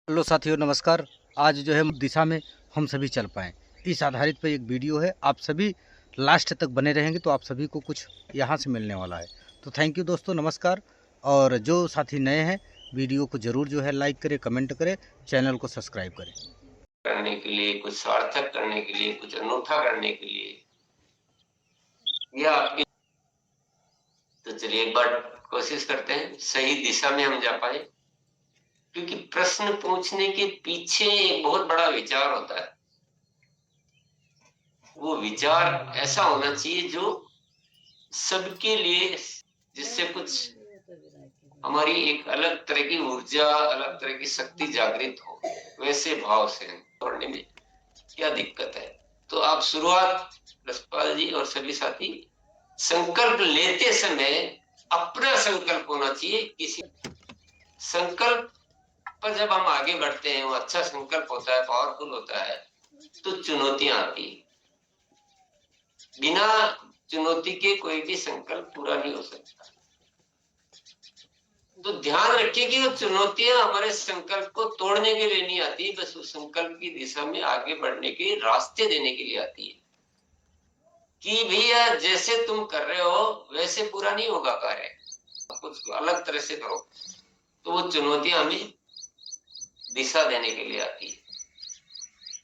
Hello साथियों, नमस्कार। आज जो है दिशा में हम सभी चल पाएँ, इस आधारित पे एक वीडियो है। आप सभी लास्ट तक बने रहेंगे तो आप सभी को कुछ यहाँ से मिलने वाला है। तो थैंक यू दोस्तों, नमस्कार। और जो साथी नए हैं, वीडियो को ज़रूर जो है लाइक करें, कमेंट करें, चैनल को सब्सक्राइब करें। करने के लिए, कुछ सार्थक करने के लिए, कुछ अनूठा करने के लिए, यह आपकी। तो चलिए एक बार कोशिश करते हैं सही दिशा में हम जा पाए, क्योंकि प्रश्न पूछने के पीछे एक बहुत बड़ा विचार होता है। वो विचार ऐसा होना चाहिए जो सबके लिए, जिससे कुछ हमारी एक अलग तरह की ऊर्जा, अलग तरह की शक्ति जागृत हो। वैसे भाव से पढ़ने में क्या दिक्कत है। तो आप शुरुआत, रसपाल जी और सभी साथी, संकल्प लेते समय अपना संकल्प होना चाहिए। किसी संकल्प पर जब हम आगे बढ़ते हैं, वो अच्छा संकल्प होता है, पावरफुल होता है, तो चुनौतियां आती है। बिना चुनौती के कोई भी संकल्प पूरा नहीं हो सकता। तो ध्यान रखिए कि वो चुनौतियां हमारे संकल्प को तोड़ने के लिए नहीं आती, बस उस संकल्प की दिशा में आगे बढ़ने के रास्ते देने के लिए आती है। कि भैया जैसे तुम कर रहे हो वैसे पूरा नहीं होगा कार्य, कुछ अलग तरह से करो। तो वो चुनौतियां हमें दिशा देने के लिए आती है।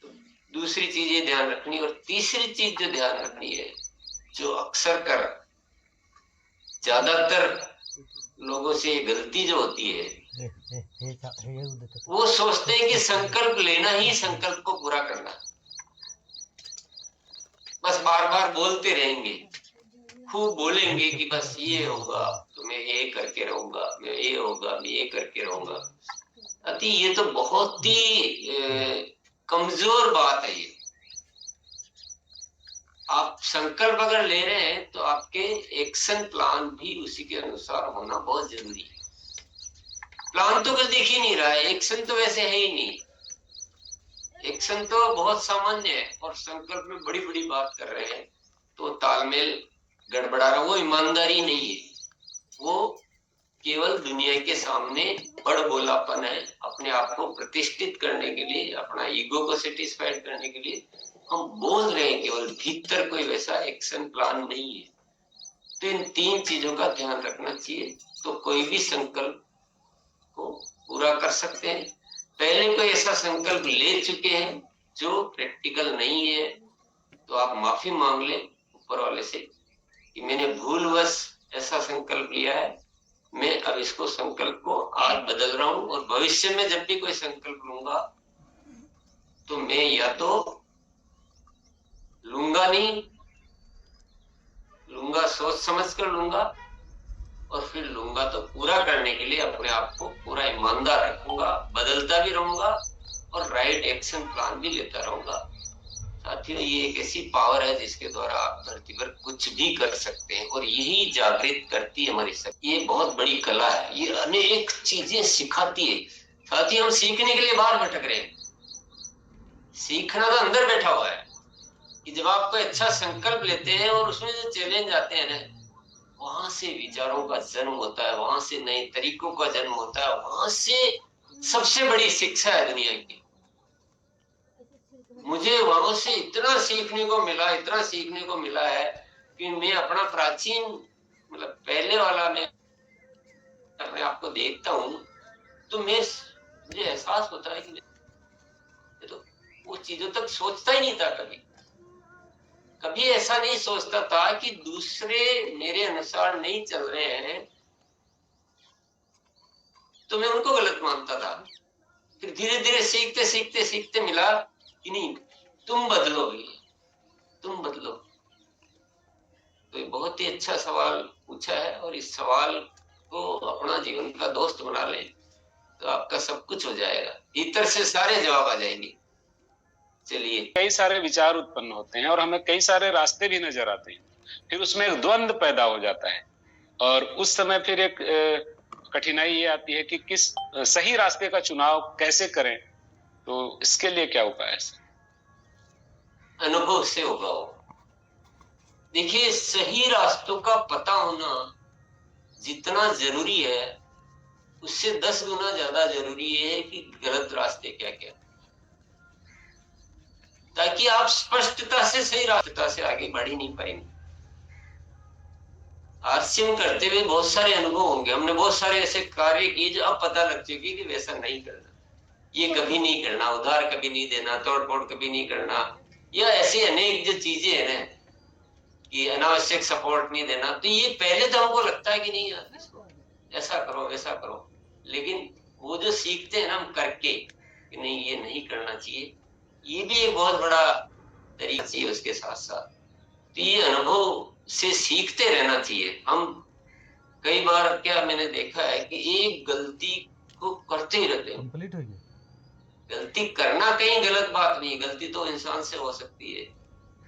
तो दूसरी चीज ये ध्यान रखनी, और तीसरी चीज जो ध्यान रखनी है, जो अक्सर कर ज्यादातर लोगों से गलती जो होती है, वो सोचते हैं कि संकल्प लेना ही संकल्प को पूरा करना। बस बार बार बोलते रहेंगे, खूब बोलेंगे कि बस ये होगा तो मैं ये करके रहूंगा, मैं ये होगा मैं ये करके रहूंगा। अति ये तो बहुत ही कमजोर बात है। ये आप संकल्प अगर ले रहे हैं तो आपके एक्शन प्लान भी उसी के अनुसार होना बहुत जरूरी है। प्लान तो कुछ दिख ही नहीं रहा है, एक्शन तो वैसे है ही नहीं। एक्शन तो बहुत सामान्य है, और संकल्प में बड़ी बड़ी बात कर रहे हैं तो तालमेल गड़बड़ा रहा। वो ईमानदारी नहीं है, वो केवल दुनिया के सामने बड़बोलापन है। अपने आप को प्रतिष्ठित करने के लिए, अपना ईगो को सेटिस्फाइड करने के लिए हम बोल रहे हैं, केवल भीतर कोई वैसा एक्शन प्लान नहीं है। तो इन तीन चीजों का ध्यान रखना चाहिए, तो कोई भी संकल्प को पूरा कर सकते हैं। पहले कोई ऐसा संकल्प ले चुके हैं जो प्रैक्टिकल नहीं है, तो आप माफी मांग लें ऊपर वाले से कि मैंने भूलवश ऐसा संकल्प लिया है, मैं अब इसको संकल्प को आज बदल रहा हूं, और भविष्य में जब भी कोई संकल्प लूंगा तो मैं या तो लूंगा नहीं, लूंगा सोच समझ कर लूंगा, और फिर लूंगा तो पूरा करने के लिए अपने आप को पूरा ईमानदार रखूंगा, बदलता भी रहूंगा और राइट एक्शन प्लान भी लेता रहूंगा। साथियों, ये एक ऐसी पावर है जिसके द्वारा आप धरती पर कुछ भी कर सकते हैं, और यही जागृत करती है हमारी शक्ति। ये बहुत बड़ी कला है, ये अनेक चीजें सिखाती है। साथियों, हम सीखने के लिए बाहर भटक रहे हैं, सीखना तो अंदर बैठा हुआ है। कि जब आप कोई अच्छा संकल्प लेते हैं और उसमें जो चैलेंज आते हैं ना, वहां से विचारों का जन्म होता है, वहां से नए तरीकों का जन्म होता है, वहां से सबसे बड़ी शिक्षा है दुनिया की। मुझे वहां से इतना सीखने को मिला, इतना सीखने को मिला है कि मैं अपना प्राचीन, मतलब पहले वाला, मैं अपने आप को देखता हूँ तो मुझे एहसास होता है कि तो वो चीजों तक सोचता ही नहीं था। कभी कभी ऐसा नहीं सोचता था कि दूसरे मेरे अनुसार नहीं चल रहे हैं तो मैं उनको गलत मानता था। फिर धीरे धीरे सीखते सीखते सीखते मिला कि नहीं, तुम बदलो भैया, तुम बदलो। तो ये बहुत ही अच्छा सवाल पूछा है, और इस सवाल को अपना जीवन का दोस्त बना लें तो आपका सब कुछ हो जाएगा, भीतर से सारे जवाब आ जाएंगे। चलिए, कई सारे विचार उत्पन्न होते हैं और हमें कई सारे रास्ते भी नजर आते हैं, फिर उसमें एक द्वंद्व पैदा हो जाता है, और उस समय फिर एक कठिनाई ये आती है कि किस सही रास्ते का चुनाव कैसे करें। तो इसके लिए क्या उपाय है? अनुभव से होगा वो। देखिए, सही रास्तों का पता होना जितना जरूरी है उससे 10 गुना ज्यादा जरूरी है कि गलत रास्ते क्या क्या, ताकि आप स्पष्टता से सही रास्ता से आगे बढ़ ही नहीं पाएंगे। आरसीएम करते हुए बहुत सारे अनुभव होंगे, हमने बहुत सारे ऐसे कार्य किए जो अब पता लग चुके कि वैसा नहीं करना, ये कभी नहीं करना, उधार कभी नहीं देना, तोड़फोड़ कभी नहीं करना, या ऐसे अनेक जो चीजें हैं ना कि अनावश्यक सपोर्ट नहीं देना। तो ये पहले तो हमको लगता है कि नहीं यार इसको ऐसा करो वैसा करो, लेकिन वो जो सीखते हैं ना हम करके कि नहीं ये नहीं करना चाहिए, ये भी एक बहुत बड़ा तरीका चाहिए उसके साथ साथ। तो ये अनुभव से सीखते रहना चाहिए। हम कई बार क्या मैंने देखा है कि एक गलती को करते ही रहते हैं। कंप्लीट हो गई। गलती करना कहीं गलत बात नहीं, गलती तो इंसान से हो सकती है,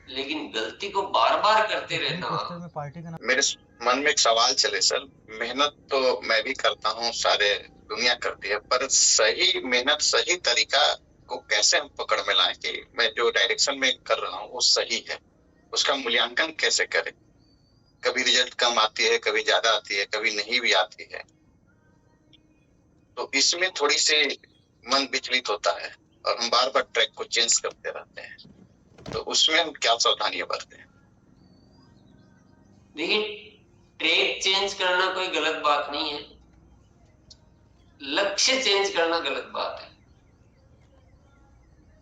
लेकिन गलती को बार बार करते रहना। पार्टी का मेरे मन में एक सवाल चले सर, मेहनत तो मैं भी करता हूँ, सारे दुनिया करती है, पर सही मेहनत सही तरीका को कैसे हम पकड़ में लाएं कि मैं जो डायरेक्शन में कर रहा हूँ वो सही है, उसका मूल्यांकन कैसे करें? कभी रिजल्ट कम आती है, कभी ज्यादा आती है, कभी नहीं भी आती है, तो इसमें थोड़ी सी मन विचलित होता है और हम बार बार ट्रैक को चेंज करते रहते हैं, तो उसमें हम क्या सावधानियां बरतें? देखिए, ट्रैक चेंज करना कोई गलत बात नहीं है, लक्ष्य चेंज करना गलत बात है।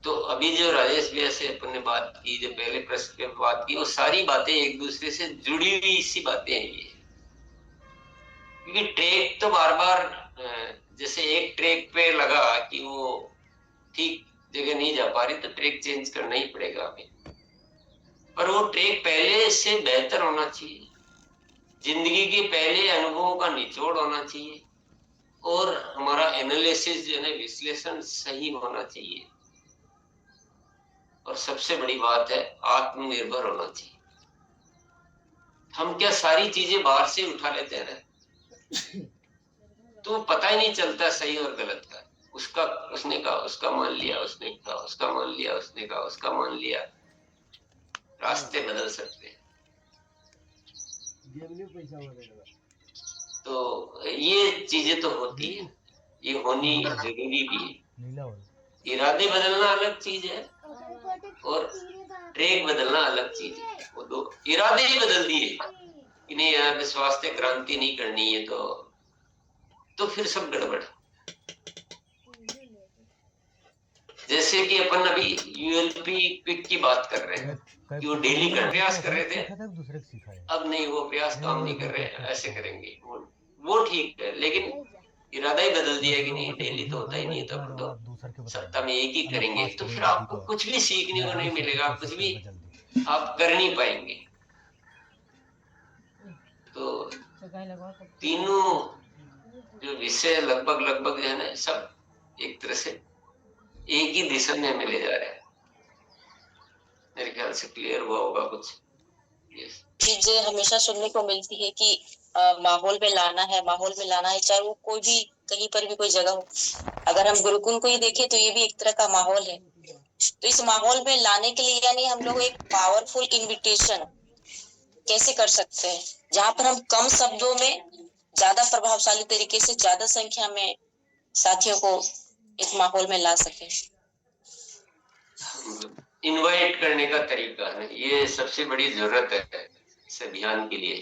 तो अभी जो राजेश भैया से अपन ने बात की, जो पहले प्रश्न पे बात की, वो सारी बातें एक दूसरे से जुड़ी हुई सी बातें हैं ये। क्योंकि ट्रैक तो बार बार जैसे एक ट्रैक पे लगा कि वो ठीक जगह नहीं जा पा रही तो ट्रैक चेंज करना ही पड़ेगा हमें, पर वो ट्रैक पहले से बेहतर होना चाहिए, जिंदगी के पहले अनुभवों का निचोड़ होना चाहिए, और हमारा एनालिसिस जो है विश्लेषण सही होना चाहिए, और सबसे बड़ी बात है आत्मनिर्भर होना चाहिए। हम क्या सारी चीजें बाहर से उठा लेते हैं ना, तो पता ही नहीं चलता सही और गलत का। उसका उसने कहा, उसका मान लिया, उसने कहा, उसका मान लिया, उसने कहा, उसका मान लिया, रास्ते बदल सकते हैं। तो ये चीजें तो होती है, ये होनी जरूरी भी है। इरादे बदलना अलग चीज है और ट्रैक बदलना अलग चीज है। वो दो इरादे ही बदल दिए कि नहीं यार स्वास्थ्य क्रांति नहीं करनी है, तो फिर सब गड़बड़। जैसे कि अपन अभी यूएलपी क्विक की बात कर रहे हैं कि वो डेली का प्रयास कर रहे थे, अब नहीं वो प्रयास काम नहीं कर रहे हैं, ऐसे करेंगे, वो ठीक है, लेकिन इरादा ही बदल दिया कि नहीं डेली तो होता ही नहीं है, तो सप्ताह में एक ही करेंगे, तो फिर आपको कुछ भी सीखने को नहीं मिलेगा, कुछ भी आप कर नहीं पाएंगे। तो तीनों जो विषय लगभग जो है ना, सब एक तरह से एक ही दिशा में हमें ले जा रहे हैं। मेरे ख्याल से क्लियर हुआ होगा कुछ। चीजें हमेशा सुनने को मिलती है कि माहौल में लाना है, चाहे वो कोई भी कहीं पर भी कोई जगह हो। अगर हम गुरुकुल को ही देखें तो ये भी एक तरह का माहौल है। तो इस माहौल में लाने के लिए यानी हम लोग एक पावरफुल इन्विटेशन कैसे कर सकते हैं, जहाँ पर हम कम शब्दों में ज्यादा प्रभावशाली तरीके से ज्यादा संख्या में साथियों को इस माहौल में ला सके। इनवाइट करने का तरीका है, ये सबसे बड़ी जरूरत है इस अभियान के लिए।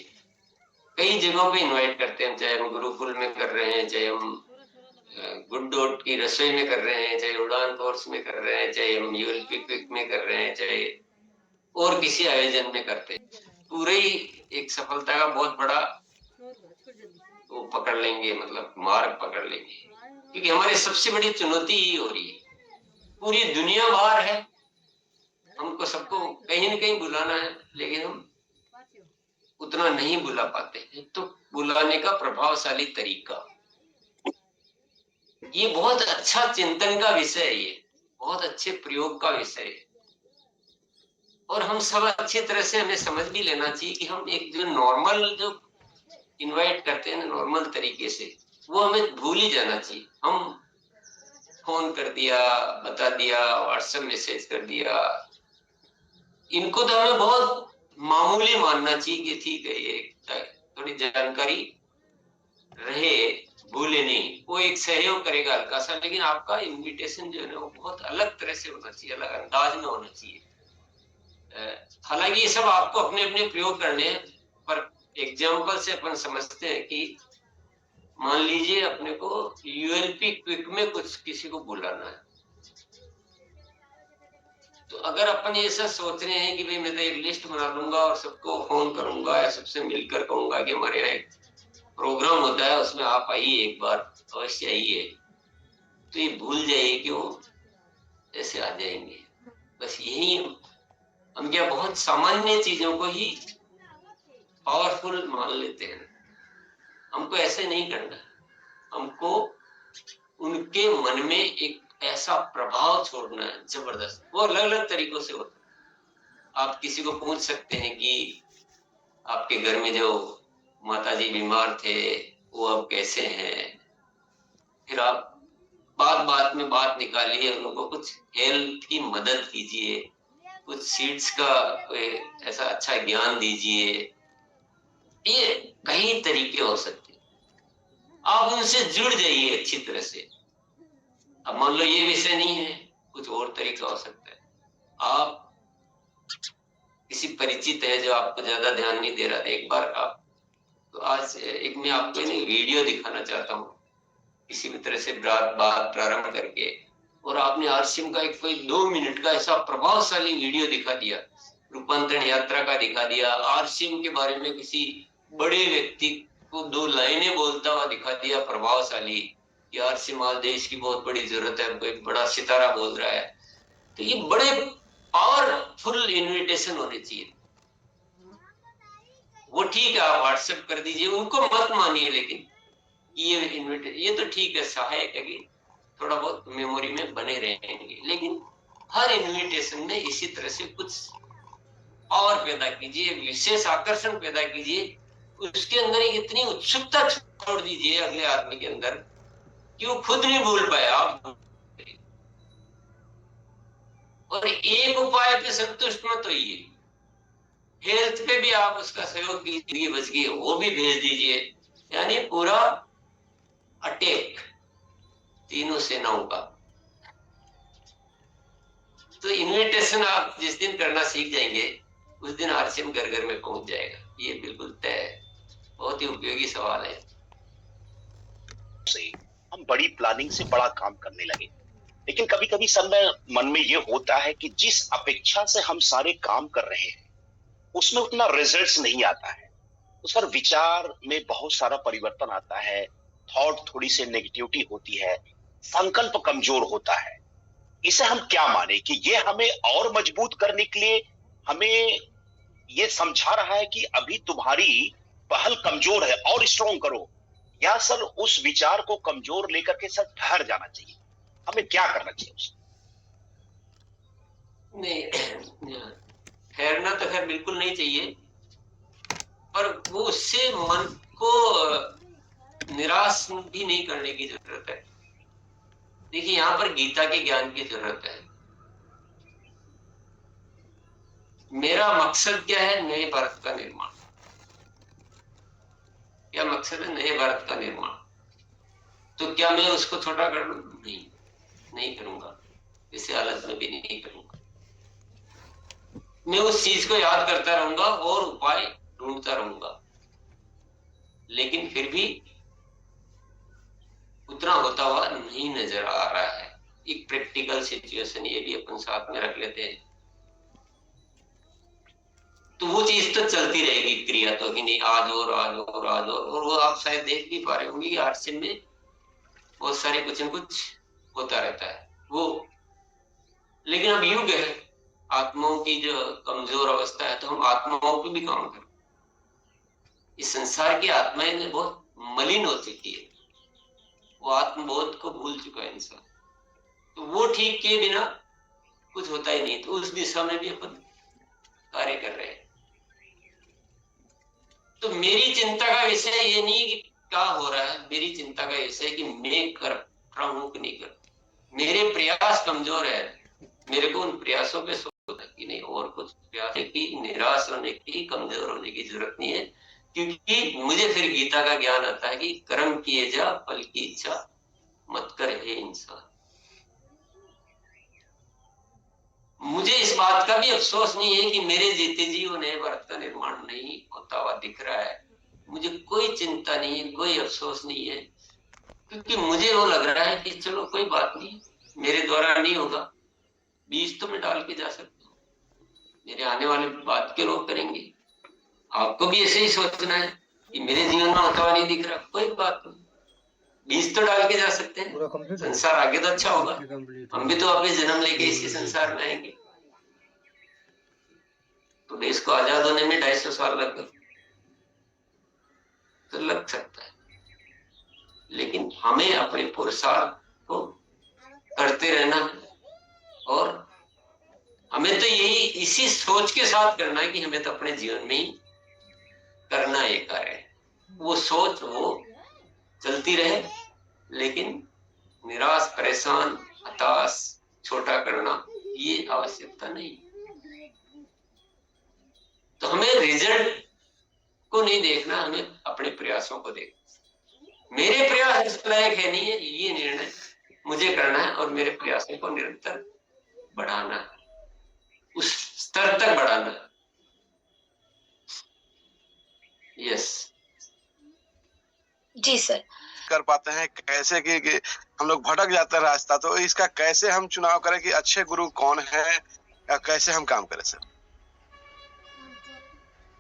कई जगहों पे इनवाइट करते हैं, चाहे हम गुरुकुल में कर रहे हैं, चाहे हम गुड डॉट की रसोई में कर रहे हैं, चाहे उड़ान कोर्स में कर रहे हैं, चाहे हम यूएलपी क्विक में कर रहे हैं, चाहे और किसी आयोजन में करते हैं, पूरे ही एक सफलता का बहुत बड़ा वो पकड़ लेंगे, मतलब मार्ग पकड़ लेंगे। क्योंकि हमारी सबसे बड़ी चुनौती ही हो रही है, पूरी दुनिया बाहर है, हमको सबको कहीं न कहीं बुलाना है, लेकिन हम उतना नहीं बुला पाते हैं। तो बुलाने का प्रभावशाली तरीका, ये बहुत अच्छा चिंतन का विषय है, ये बहुत अच्छे प्रयोग का विषय है, और हम सब अच्छी तरह से हमें समझ भी लेना चाहिए कि हम एक जो नॉर्मल जो इनवाइट करते हैं नॉर्मल तरीके से, वो हमें भूल ही जाना चाहिए। हम फोन कर दिया, बता दिया, व्हाट्सएप मैसेज कर दिया, इनको तो हमें बहुत मामूली मानना चाहिए कि ठीक है ये थोड़ी जानकारी रहे, भूले नहीं, वो एक सहयोग करेगा हल्का सा, लेकिन आपका इनविटेशन जो है ना वो बहुत अलग तरह से होना चाहिए, अलग अंदाज में होना चाहिए। हालांकि ये सब आपको अपने अपने प्रयोग करने हैं, पर एग्जाम्पल से अपन समझते हैं कि मान लीजिए अपने को यूएलपी क्विक में कुछ किसी को बुलाना है, तो अगर अपन ये सब सोच रहे हैं कि भाई मैं तो एक लिस्ट बना लूंगा और सबको फोन करूंगा या सबसे मिलकर कहूंगा कि हमारे यहाँ एक प्रोग्राम होता है उसमें आप आइए, एक बार अवश्य आइए, तो ये भूल जाइए कि वो ऐसे आ जाएंगे। बस यही हम क्या बहुत सामान्य चीजों को ही पावरफुल मान लेते हैं। हमको ऐसे नहीं करना, हमको उनके मन में एक ऐसा प्रभाव छोड़ना है जबरदस्त। वो अलग अलग तरीकों से होता है। आप किसी को पूछ सकते हैं कि आपके घर में जो माता जी बीमार थे वो अब कैसे हैं, फिर आप बात बात में बात निकालिए, उनको कुछ हेल्थ की मदद कीजिए, कुछ सीड्स का ऐसा अच्छा ज्ञान दीजिए। ये कई तरीके हो सकते हैं, आप उनसे जुड़ जाइए अच्छी तरह से। अब मान लो ये विषय नहीं है, कुछ और तरीका हो सकता है। आप किसी परिचित है जो आपको ज्यादा ध्यान नहीं दे रहा था, एक बार आप, तो आज एक मैं आपको वीडियो दिखाना चाहता हूँ किसी भी तरह से बात प्रारंभ करके, और आपने आरसीएम का एक कोई 2 मिनट का ऐसा प्रभावशाली वीडियो दिखा दिया, रूपांतरण यात्रा का दिखा दिया, आरसीएम के बारे में किसी बड़े व्यक्ति को 2 लाइनें बोलता हुआ दिखा दिया प्रभावशाली, कि आरसीएम आज देश की बहुत बड़ी जरूरत है, कोई बड़ा सितारा बोल रहा है। तो ये बड़े पावरफुल इन्विटेशन होने चाहिए। वो ठीक है, आप व्हाट्सएप कर दीजिए, उनको मत मानिए, लेकिन ये तो ठीक है, सहायक है कि थोड़ा बहुत मेमोरी में बने रहेंगे, लेकिन हर इन्विटेशन में इसी तरह से कुछ पावर पैदा कीजिए, विशेष आकर्षण पैदा कीजिए, उसके अंदर एक इतनी उत्सुकता छोड़ दीजिए अगले आदमी के अंदर कि वो खुद नहीं भूल पाए, आप। और एक उपाय पे संतुष्ट मत होइए, हेल्थ पे भी आप उसका सहयोग कीजिए, बच गई वो भी भेज दीजिए, यानी पूरा अटैक तीनों सेनाओं का। तो इन्विटेशन आप जिस दिन करना सीख जाएंगे उस दिन आरसीएम घर घर में पहुंच जाएगा, ये बिल्कुल तय है। बहुत ही उपयोगी सवाल है। हम बड़ी प्लानिंग से बड़ा काम करने लगे, लेकिन कभी कभी सर मन में ये होता है कि जिस अपेक्षा से हम सारे काम कर रहे हैं उसमें उतना रिजल्ट्स नहीं आता है। तो सर विचार में बहुत सारा परिवर्तन आता है, थॉट थोड़ी सी नेगेटिविटी होती है, संकल्प कमजोर होता है। इसे हम क्या माने कि ये हमें और मजबूत करने के लिए हमें ये समझा रहा है कि अभी तुम्हारी पहल कमजोर है और स्ट्रॉन्ग करो, या सर उस विचार को कमजोर लेकर के सर ठहर जाना चाहिए? हमें क्या करना चाहिए उसमें? नहीं, ठहरना तो खैर बिल्कुल नहीं चाहिए, पर वो उससे मन को निराश भी नहीं करने की जरूरत है। देखिए यहाँ पर गीता के ज्ञान की जरूरत है। मेरा मकसद क्या है? नए भारत का निर्माण। क्या मकसद है? नए भारत का निर्माण। तो क्या मैं उसको छोटा कर लूं? नहीं करूंगा, इसे हालत में भी नहीं करूंगा। मैं उस चीज को याद करता रहूंगा और उपाय ढूंढता रहूंगा, लेकिन फिर भी उतना होता हुआ नहीं नजर आ रहा है। एक प्रैक्टिकल सिचुएशन ये भी अपन साथ में रख लेते हैं, तो वो चीज तो चलती रहेगी, क्रिया तो कि नहीं, आज और वो आप शायद देख भी पा रहे होंगे कि आरसीएम में बहुत सारे कुछ न कुछ होता रहता है वो। लेकिन अब युग है आत्माओं की जो कमजोर अवस्था है, तो हम आत्माओं पे भी काम करें। इस संसार की आत्माएं बहुत मलिन हो चुकी है, वो आत्मबोध को भूल चुका है इंसान, तो वो ठीक किए बिना कुछ होता ही नहीं। तो उस दिशा में भी अपन कार्य कर रहे हैं। तो मेरी चिंता का विषय ये नहीं कि क्या हो रहा है, मेरी चिंता का विषय कि मैं कर रहा हूं कि नहीं कर। मेरे प्रयास कमजोर है, मेरे को उन प्रयासों पे सोचना कि नहीं और कुछ प्रयास है कि निराश होने की, कमजोर होने की जरूरत नहीं है। क्योंकि मुझे फिर गीता का ज्ञान आता है कि कर्म किए जा, फल की इच्छा मत कर हे इंसान। मुझे इस बात का भी अफसोस नहीं है कि मेरे जीते जी उन्हें भारत का निर्माण नहीं होता हुआ दिख रहा है। मुझे कोई चिंता नहीं है, कोई अफसोस नहीं है, क्योंकि मुझे वो लग रहा है कि चलो कोई बात नहीं, मेरे द्वारा नहीं होगा, बीज तो मैं डाल के जा सकता हूँ, मेरे आने वाले बात के लोग करेंगे। आपको भी ऐसे ही सोचना है कि मेरे जीवन में होता हुआ नहीं दिख रहा, कोई बात नहीं, बीज तो डाल के जा सकते हैं, संसार आगे तो अच्छा होगा। हम भी तो अपने जन्म लेके इसी संसार में आएंगे। तो देश को आजाद होने में 250 साल लग गए, तो लग सकता है, लेकिन हमें अपने पुरुषार्थ को करते रहना है। और हमें तो यही इसी सोच के साथ करना है कि हमें तो अपने जीवन में ही करना ये कार्य है। वो सोच वो चलती रहे, लेकिन निराश, परेशान, हताश, छोटा करना ये आवश्यकता नहीं। तो हमें रिजल्ट को नहीं देखना, हमें अपने प्रयासों को देखना। मेरे प्रयास इस लायक है नहीं है, ये निर्णय मुझे करना है और मेरे प्रयासों को निरंतर बढ़ाना है, उस स्तर तक बढ़ाना है। यस जी सर। कर पाते हैं कैसे कि हम लोग भटक जाते हैं रास्ता, तो इसका कैसे हम चुनाव करें कि अच्छे गुरु कौन है या कैसे हम काम करें सर?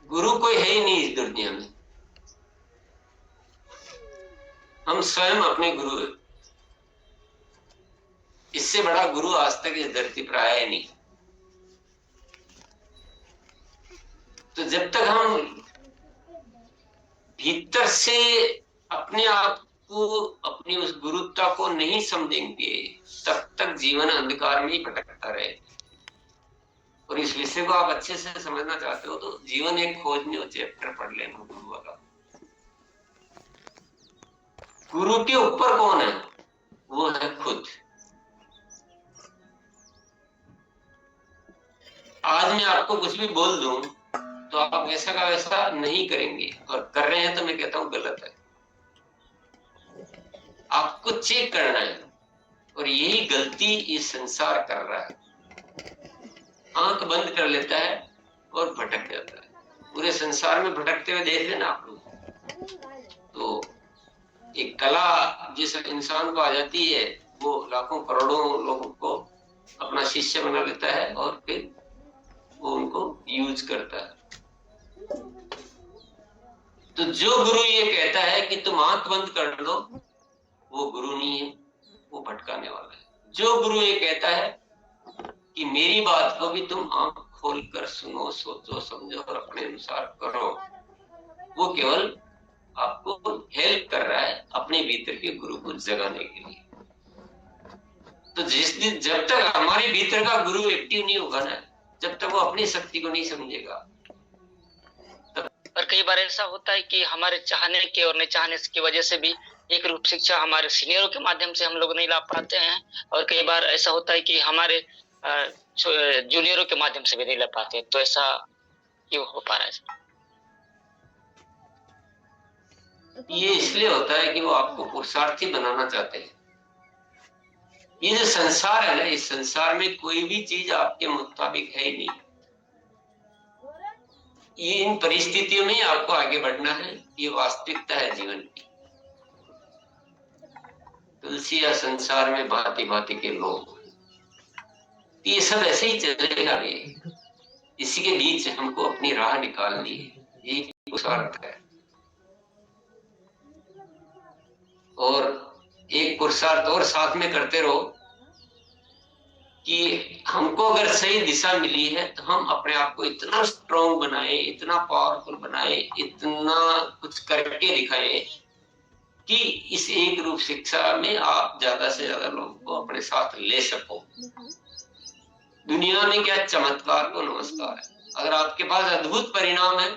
गुरु कोई है ही नहीं इस दुनिया में, हम स्वयं अपने गुरु हैं। इससे बड़ा गुरु आज तक इस धरती पर आया ही नहीं। तो जब तक हम भीतर से अपने आप को, अपनी उस गुरुता को नहीं समझेंगे, तब तक जीवन अंधकार में ही भटकता रहे। और इस विषय को आप अच्छे से समझना चाहते हो तो जीवन एक खोज नहीं हो, चैप्टर पढ़ लेना गुरु वाला। गुरु के ऊपर कौन है? वो है खुद। आज मैं आपको कुछ भी बोल दूं तो आप वैसा का वैसा नहीं करेंगे, और कर रहे हैं तो मैं कहता हूं गलत है। आपको चेक करना है, और यही गलती इस संसार कर रहा है। आंख बंद कर लेता है और भटक जाता है। पूरे संसार में भटकते हुए देख रहे ना आप लोग। तो एक कला जिस इंसान को आ जाती है, वो लाखों करोड़ों लोगों को अपना शिष्य बना लेता है और फिर वो उनको यूज करता है। तो जो गुरु ये कहता है कि तुम आंख बंद कर लो, वो गुरु नहीं है, वो भटकाने वाला है। जो गुरु ये कहता है कि मेरी बात को भी तुम आंख खोल कर सुनो, सोचो, समझो और अपने अनुसार करो, वो केवल आपको हेल्प कर रहा है अपने भीतर के गुरु को जगाने के लिए। तो जिस दिन जब तक हमारे भीतर का गुरु एक्टिव नहीं होगा ना, जब तक वो अपनी शक्ति को नहीं समझेगा। और कई बार ऐसा होता है कि हमारे चाहने के और नहीं चाहने की वजह से भी एक रूप शिक्षा हमारे सीनियरों के माध्यम से हम लोग नहीं ला पाते हैं, और कई बार ऐसा होता है कि हमारे जूनियरों के माध्यम से भी नहीं ला पाते। तो ऐसा क्यों हो पा रहा है? ये इसलिए होता है कि वो आपको पुरुषार्थी बनाना चाहते हैं। ये जो संसार है ना, इस संसार में कोई भी चीज आपके मुताबिक है ही नहीं। ये इन परिस्थितियों में आपको आगे बढ़ना है, ये वास्तविकता है जीवन की। तुलसी या संसार में भांति भांति के लोग, ये सब ऐसे ही चलेगा। इसी के बीच हमको अपनी राह निकालनी है, ये पुरुषार्थ है। और एक पुरुषार्थ और साथ में करते रहो कि हमको अगर सही दिशा मिली है तो हम अपने आप को इतना स्ट्रॉन्ग बनाए, इतना पावरफुल बनाए, इतना कुछ करके दिखाए कि इस एक रूप शिक्षा में आप ज्यादा से ज्यादा लोगों को अपने साथ ले सको। दुनिया में क्या चमत्कार को नमस्कार है। अगर आपके पास अद्भुत परिणाम है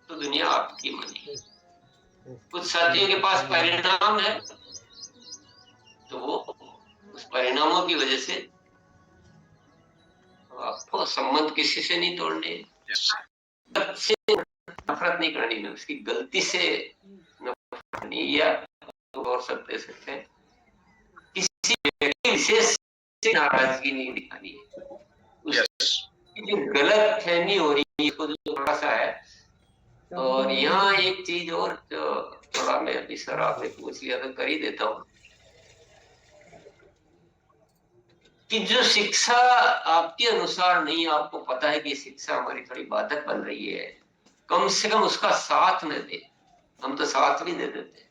तो दुनिया आपकी मानी। कुछ साथियों के पास परिणाम है तो वो उस परिणामों की वजह से आपको संबंध किसी से नहीं तोड़ने। नफरत नहीं करनी है, उसकी गलती से नफरत करनी, या और सब दे सकते हैं, किसी व्यक्ति विशेष से नाराजगी नहीं दिखानी है। उसकी जो गलत फहमी हो रही है उसको जो थोड़ा सा है। और यहाँ एक चीज और जो थोड़ा मैं अभी सर आपने पूछ लिया तो कर ही देता हूँ कि जो शिक्षा आपके अनुसार नहीं, आपको पता है कि शिक्षा हमारी थोड़ी बाधक बन रही है, कम से कम उसका साथ न दे। हम तो साथ भी दे देते हैं,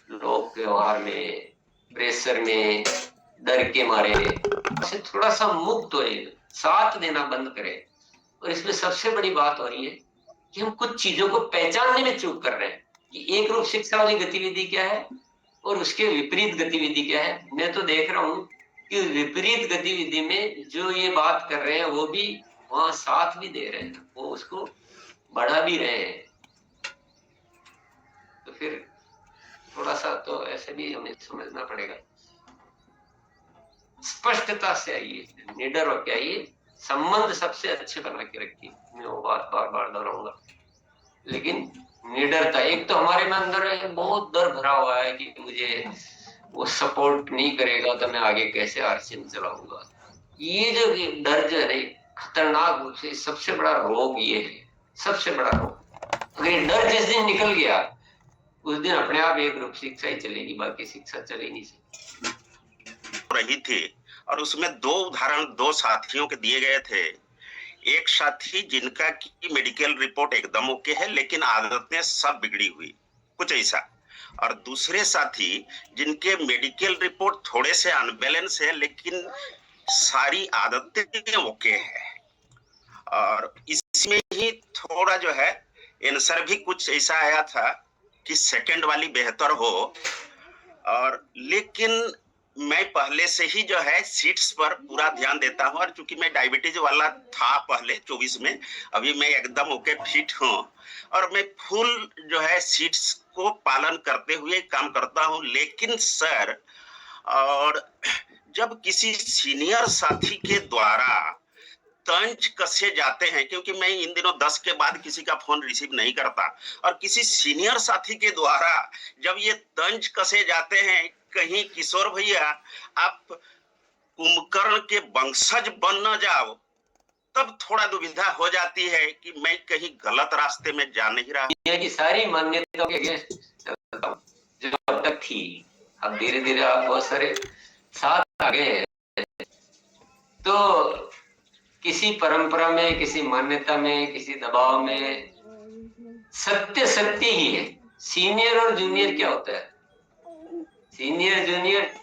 लोग व्यवहार में, प्रेशर में, डर के मारे से थोड़ा सा मुक्त हो, साथ देना बंद करें। और इसमें सबसे बड़ी बात हो रही है कि हम कुछ चीजों को पहचानने में चूक कर रहे हैं कि एक रूप शिक्षा वाली गतिविधि क्या है और उसके विपरीत गतिविधि क्या है। मैं तो देख रहा हूँ कि विपरीत गतिविधि में जो ये बात कर रहे हैं वो भी वहां साथ भी दे रहे हैं, वो उसको बढ़ा भी रहे हैं। तो फिर थोड़ा सा तो ऐसे भी हमें समझना पड़ेगा। स्पष्टता से आइए, निडर होकर आइए, संबंध सबसे अच्छे बना के रखिए। मैं वो बात बार बार दोहराऊंगा, लेकिन निडरता, एक तो हमारे में अंदर बहुत डर भरा हुआ है कि मुझे वो सपोर्ट नहीं करेगा तो मैं आगे कैसे आरसीएम चलाऊंगा। ये जो डर जो है खतरनाक रूप से सबसे बड़ा रोग ये है, सबसे बड़ा रोग। अगर ये डर जिस दिन निकल गया उस दिन अपने आप एक रूप शिक्षा ही चलेगी, बाकी शिक्षा चले नहीं सकती। रही थी और उसमें दो उदाहरण दो साथियों के दिए गए थे। एक साथी जिनका की मेडिकल रिपोर्ट एकदम ओके है लेकिन आदतें सब बिगड़ी हुई, कुछ ऐसा। और दूसरे साथी जिनके मेडिकल रिपोर्ट थोड़े से अनबैलेंस है लेकिन सारी आदतें ओके है। और इसमें ही थोड़ा जो है आंसर भी कुछ ऐसा आया था कि सेकंड वाली बेहतर हो। और लेकिन मैं पहले से ही जो है सीट्स पर पूरा ध्यान देता हूँ, और चूंकि मैं डायबिटीज वाला था पहले 24 में, अभी मैं एकदम ओके फिट हूँ और मैं फुल जो है सीट्स को पालन करते हुए काम करता हूँ। लेकिन सर, और जब किसी सीनियर साथी के द्वारा तंज कसे जाते हैं, क्योंकि मैं इन दिनों 10 के बाद किसी का फोन रिसीव नहीं करता, और किसी सीनियर साथी के द्वारा जब ये तंज कसे जाते हैं, कहीं किशोर भैया आप कुंभकर्ण के वंशज बन न जाओ, तब थोड़ा दुविधा हो जाती है कि मैं कहीं गलत रास्ते में जा नहीं रहा। ये सारी मान्यताओं के अगेंस्ट जो अब तक थी, अब धीरे धीरे आप बहुत सारे साथ आ गए। तो किसी परंपरा में, किसी मान्यता में, किसी दबाव में सत्य सत्य ही है। सीनियर और जूनियर क्या होता है? सीनियर जूनियर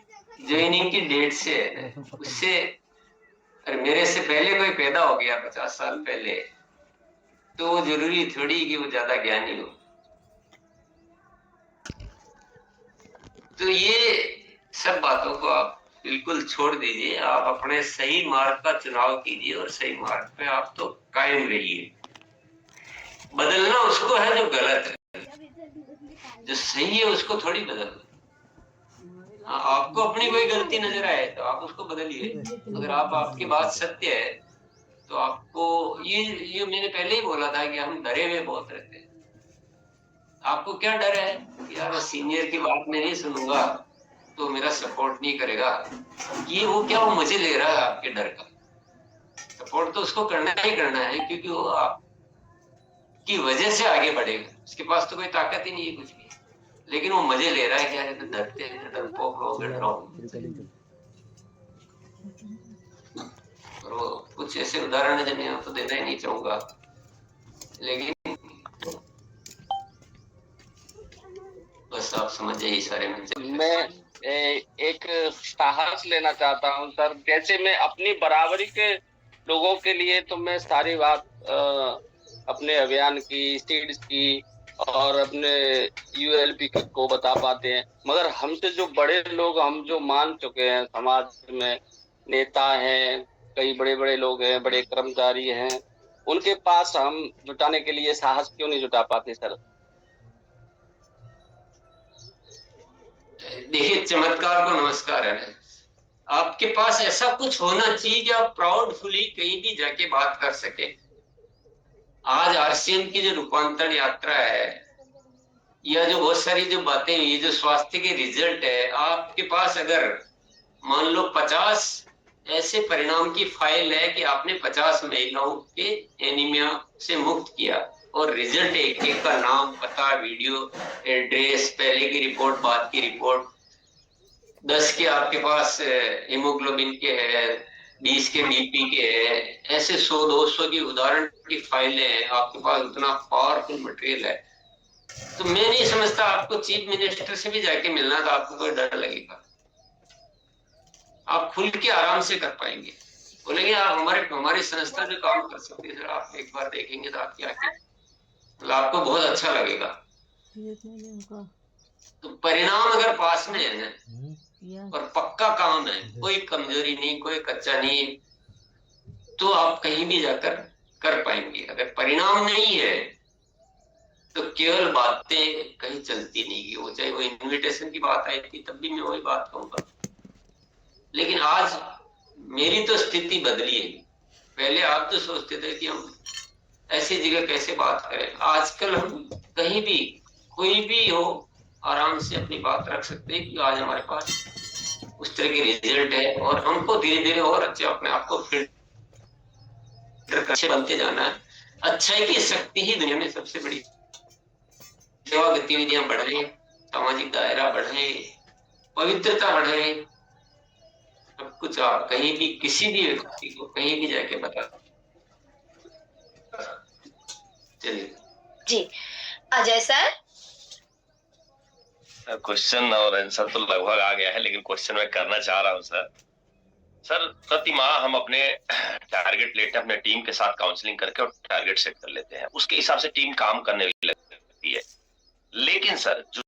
ज्वाइनिंग की डेट से है, उससे अरे मेरे से पहले कोई पैदा हो गया 50 साल पहले, तो वो जरूरी थोड़ी कि वो ज्यादा ज्ञानी हो। तो ये सब बातों को आप बिल्कुल छोड़ दीजिए, आप अपने सही मार्ग का चुनाव कीजिए और सही मार्ग पे आप तो कायम रहिए। बदलना उसको है जो गलत है, जो सही है उसको थोड़ी बदलना। आपको अपनी कोई गलती नजर आए तो आप उसको बदलिए। अगर आपकी बात सत्य है तो आपको ये मैंने पहले ही बोला था कि हम डरे हुए बहुत रहते हैं। आपको क्या डर है? यार सीनियर की बात मैं नहीं सुनूंगा तो मेरा सपोर्ट नहीं करेगा, ये वो क्या वो मुझे ले रहा है आपके डर का। सपोर्ट तो उसको करना ही करना है, क्योंकि वो आपकी वजह से आगे बढ़ेगा। उसके पास तो कोई ताकत ही नहीं है कुछ भी, लेकिन वो मजे ले रहा है। क्या है, डरते हैं, डरपोक लोग और वो कुछ ऐसे उदाहरण है जो मैं तो देना ही नहीं चाहूंगा, लेकिन बस आप समझ जाइए सारे में। मैं एक साहस लेना चाहता हूं सर। जैसे मैं अपनी बराबरी के लोगों के लिए तो मैं सारी बात अपने अभियान की, सीड्स की और अपने यूएलपी को बता पाते हैं, मगर हमसे जो बड़े लोग हम जो मान चुके हैं, समाज में नेता हैं, कई बड़े बड़े लोग हैं, बड़े कर्मचारी हैं, उनके पास हम जुटाने के लिए साहस क्यों नहीं जुटा पाते सर? देखिए, चमत्कार को नमस्कार है। आपके पास ऐसा कुछ होना चाहिए कि आप प्राउडफुली कहीं भी जाके बात कर सके। आज आरसीएम की जो रूपांतरण यात्रा है, या जो बहुत सारी जो बातें, ये जो स्वास्थ्य के रिजल्ट है, आपके पास अगर मान लो 50 ऐसे परिणाम की फाइल है कि आपने 50 महिलाओं के एनीमिया से मुक्त किया, और रिजल्ट एक एक का नाम, पता, वीडियो, एड्रेस, पहले की रिपोर्ट, बाद की रिपोर्ट, 10 के आपके पास हीमोग्लोबिन के है, 20 के बीपी के है, ऐसे 100-200 की उदाहरण की फाइलें हैं आपके पास, उतना पावरफुल मटेरियल है। तो मैं नहीं समझता आपको चीफ मिनिस्टर से भी जाके मिलना तो आपको कोई डर लगेगा। आप खुल के आराम से कर पाएंगे, बोलेंगे आप हमारी संस्था जो काम कर सकती है सर, आप एक बार देखेंगे तो आपकी आंखें, मतलब आपको बहुत अच्छा लगेगा। तो परिणाम अगर पास में है और पक्का काम है, कोई कमजोरी नहीं, कोई कच्चा नहीं, तो आप कहीं भी जाकर कर पाएंगे। अगर परिणाम नहीं है तो केवल बातें कहीं चलती नहीं की, वो चाहे वो इनविटेशन की बात आई थी तब भी मैं वही बात कहूंगा। लेकिन आज मेरी तो स्थिति बदली है। पहले आप तो सोचते थे कि हम ऐसी जगह कैसे बात करें, आजकल हम कहीं भी कोई भी हो आराम से अपनी बात रख सकते हैं कि आज हमारे पास उस तरह के रिजल्ट है, और हमको धीरे धीरे और अच्छे अपने आप को फिल्टर अच्छे बनते जाना है। अच्छाई की शक्ति ही दुनिया में सबसे बड़ी। सेवा गतिविधियां बढ़ाएं, सामाजिक दायरा बढ़ाएं, पवित्रता बढ़ाएं, सब कुछ आप कहीं भी किसी भी व्यक्ति को कहीं भी जाके बता। चलिए जी, अजय सर। क्वेश्चन और आंसर तो लगभग आ गया है, लेकिन क्वेश्चन मैं करना चाह रहा हूँ सर। प्रति माह हम अपने टारगेट लेते हैं, अपने टीम के साथ काउंसलिंग करके और टारगेट सेट कर लेते हैं, उसके हिसाब से टीम काम करने लगती है। लेकिन सर जो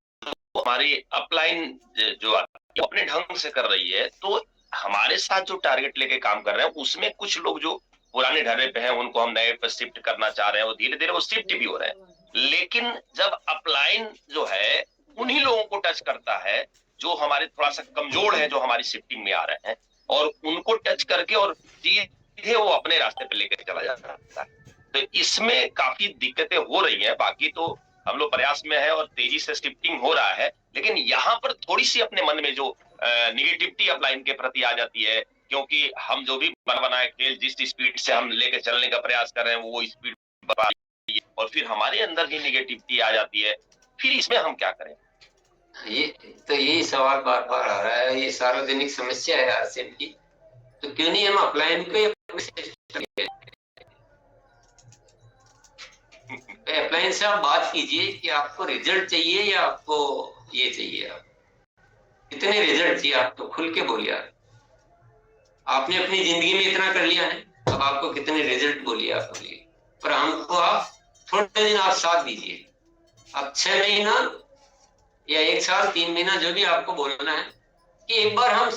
हमारी अपलाइन जो अपने ढंग से कर रही है, तो हमारे साथ जो टारगेट लेके काम कर रहे हैं उसमें कुछ लोग जो पुराने ढर्रे पे हैं उनको हम नए पे शिफ्ट करना चाह रहे हैं, वो धीरे धीरे वो शिफ्ट भी हो रहे हैं। लेकिन जब अपलाइन जो है उन्हीं लोगों को टच करता है जो हमारे थोड़ा सा कमजोर है, जो हमारी शिफ्टिंग में आ रहे हैं, और उनको टच करके और सीधे वो अपने रास्ते पे लेकर चला जाता है। तो इसमें काफी दिक्कतें हो रही हैं। बाकी तो हम लोग प्रयास में है और तेजी से शिफ्टिंग हो रहा है, लेकिन यहाँ पर थोड़ी सी अपने मन में जो निगेटिविटी अपलाइन के प्रति आ जाती है, क्योंकि हम जो भी बनाए खेल जिस स्पीड से हम लेकर चलने का प्रयास कर रहे हैं वो स्पीड बता रही है, और फिर हमारे अंदर भी निगेटिविटी आ जाती है। फिर इसमें हम क्या करें? यही सवाल बार बार आ रहा है, ये सार्वजनिक समस्या है आरसीएम की। तो क्यों नहीं हम अपलाइन को अपलाइन से आप बात कीजिए कि आपको रिजल्ट चाहिए या आपको ये चाहिए, आप कितने रिजल्ट चाहिए आपको, खुल के बोलिए। आपने अपनी जिंदगी में इतना कर लिया है, अब आपको कितने रिजल्ट बोलिए आप बोलिए। पर हमको आप थोड़े दिन आप साथ दीजिए, आप 6 महीना या 1 साल 3 महीना जो भी आपको बोलना है, कि एक बार हम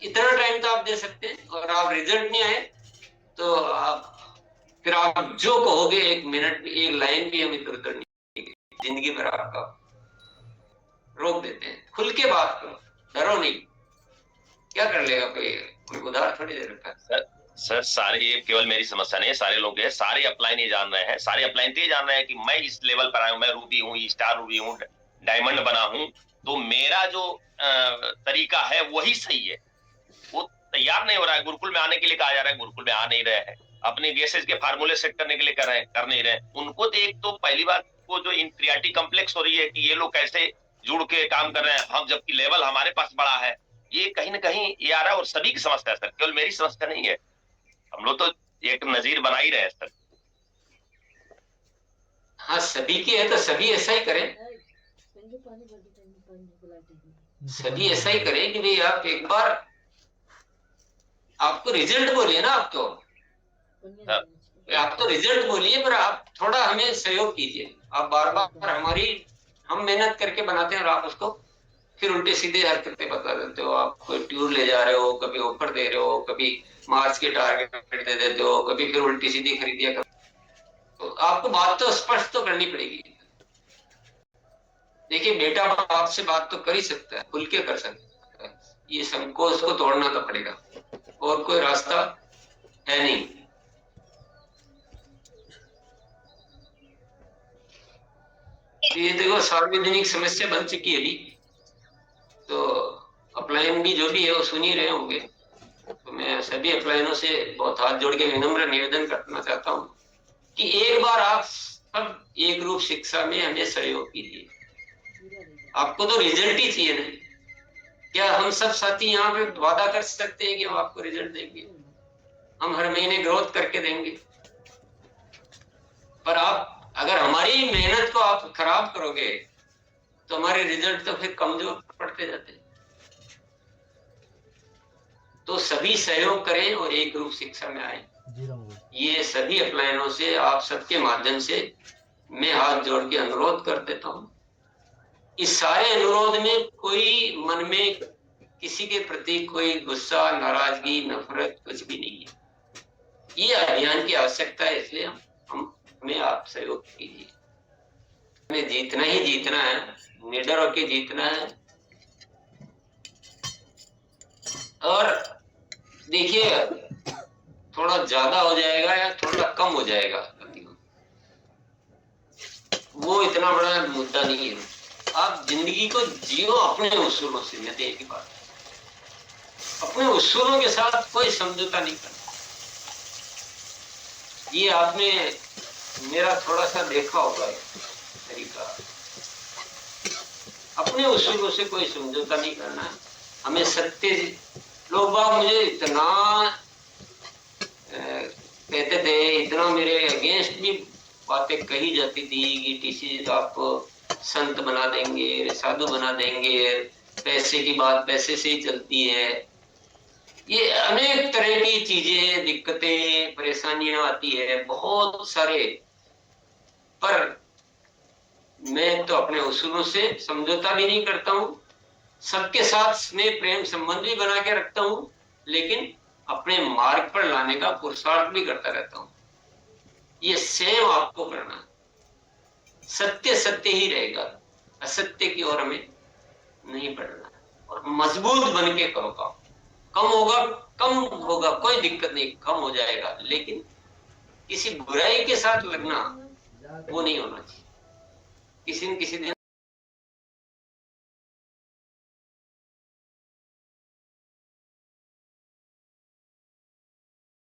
इतना टाइम तो आप दे सकते हैं, और आप रिजल्ट नहीं आए तो आप फिर आप जो कहोगे 1 मिनट भी, 1 लाइन भी हम इधर उधर नहीं, जिंदगी भर आपका रोक देते हैं। खुल के बात करो, डरो नहीं। क्या कर लेगा कोई उधार थोड़ी दे रखा है। सर सारे, ये केवल मेरी समस्या नहीं है, सारे लोग हैं, सारे अपलाइन ये जान रहे हैं, सारे अपलाइन तो ये जान रहे हैं कि मैं इस लेवल पर आया हूं, मैं रूबी हूँ, स्टार रूबी हूँ, डायमंड बना हूँ, तो मेरा जो तरीका है वही सही है। वो तैयार नहीं हो रहा है, गुरुकुल में आने के लिए कहा जा रहा है, गुरुकुल में आ नहीं रहे हैं, अपने गैसेज के फार्मूले सेट करने के लिए कर नहीं रहे। उनको तो एक तो पहली बात को जो इंफीरियरिटी कॉम्प्लेक्स हो रही है कि ये लोग कैसे जुड़ के काम कर रहे हैं, हम जबकि लेवल हमारे पास बड़ा है, ये कहीं ना कहीं ये आ रहा है। और सभी की समस्या है सर, केवल मेरी समस्या नहीं है, हम लोग तो एक नजीर बना ही रहे हैं सर। हाँ सभी की है तो सभी ऐसा ही करें, सभी ऐसा ही करें कि भाई आप एक बार आपको रिजल्ट बोलिए ना, आप तो रिजल्ट बोलिए, पर आप थोड़ा हमें सहयोग कीजिए। आप बार बार हम मेहनत करके बनाते हैं और आप उसको फिर उल्टे सीधे हरकतें बता देते हो। आप कोई टूर ले जा रहे हो, कभी ऑफर दे रहे हो, कभी मार्च के टारगेट दे देते हो, कभी फिर उल्टी सीधी खरीदिया कर। तो आपको बात तो स्पष्ट तो करनी पड़ेगी। देखिए बेटा बाप से बात तो कर ही सकता है, खुल के कर सकता है, ये संकोच को तोड़ना तो पड़ेगा, और कोई रास्ता है नहीं। ये देखो सार्वजनिक समस्या बन चुकी है अभी, तो अपलायन भी जो भी है वो सुन ही रहे होंगे। तो मैं सभी अपलायनों से बहुत हाथ जोड़ के विनम्र निवेदन करना चाहता हूँ कि एक बार आप सब एक रूप शिक्षा में हमें सहयोग कीजिए। आपको तो रिजल्ट ही चाहिए ना। क्या हम सब साथी यहाँ पे वादा कर सकते हैं कि हम आपको रिजल्ट देंगे? हम हर महीने ग्रोथ करके देंगे, पर आप अगर हमारी मेहनत को आप खराब करोगे तो हमारे रिजल्ट तो फिर कमजोर पड़ते जाते हैं। तो सभी सहयोग करें और एक रूप शिक्षा में आए। ये सभी अपलायनों से आप सबके माध्यम से मैं हाथ जोड़ के अनुरोध कर देता हूँ। इस सारे अनुरोध में कोई मन में किसी के प्रति कोई गुस्सा, नाराजगी, नफरत कुछ भी नहीं है। ये अभियान की आवश्यकता है, इसलिए हमें आप सहयोग कीजिए। हमें जीतना ही जीतना है, निडर होकर जीतना है। और देखिए, थोड़ा ज्यादा हो जाएगा या थोड़ा कम हो जाएगा, वो इतना बड़ा मुद्दा नहीं है। आप जिंदगी को जियो अपने उसूलों से। मैं एक ही बात, अपने उसूलों के साथ कोई समझौता नहीं करना। ये आपने मेरा थोड़ा सा देखा होगा तरीका। अपने उसूलों से कोई समझौता नहीं करना है। हमें सत्य, लोग बाग मुझे इतना कहते थे, इतना मेरे अगेंस्ट भी बातें कही जाती थी कि टीसी आपको संत बना देंगे, साधु बना देंगे, पैसे की बात पैसे से ही चलती है। ये अनेक तरह की चीजें, दिक्कतें, परेशानियां आती है, बहुत सारे। पर मैं तो अपने उसूलों से समझौता भी नहीं करता हूँ, सबके साथ स्नेह प्रेम संबंध भी बना के रखता हूँ, लेकिन अपने मार्ग पर लाने का पुरुषार्थ भी करता रहता हूँ। ये सेम आपको करना है। सत्य सत्य ही रहेगा, असत्य की ओर हमें नहीं बढ़ना। और मजबूत बन के करो काम। कम होगा कोई दिक्कत नहीं, कम हो जाएगा, लेकिन किसी बुराई के साथ लगना वो नहीं होना चाहिए। किसी न किसी दिन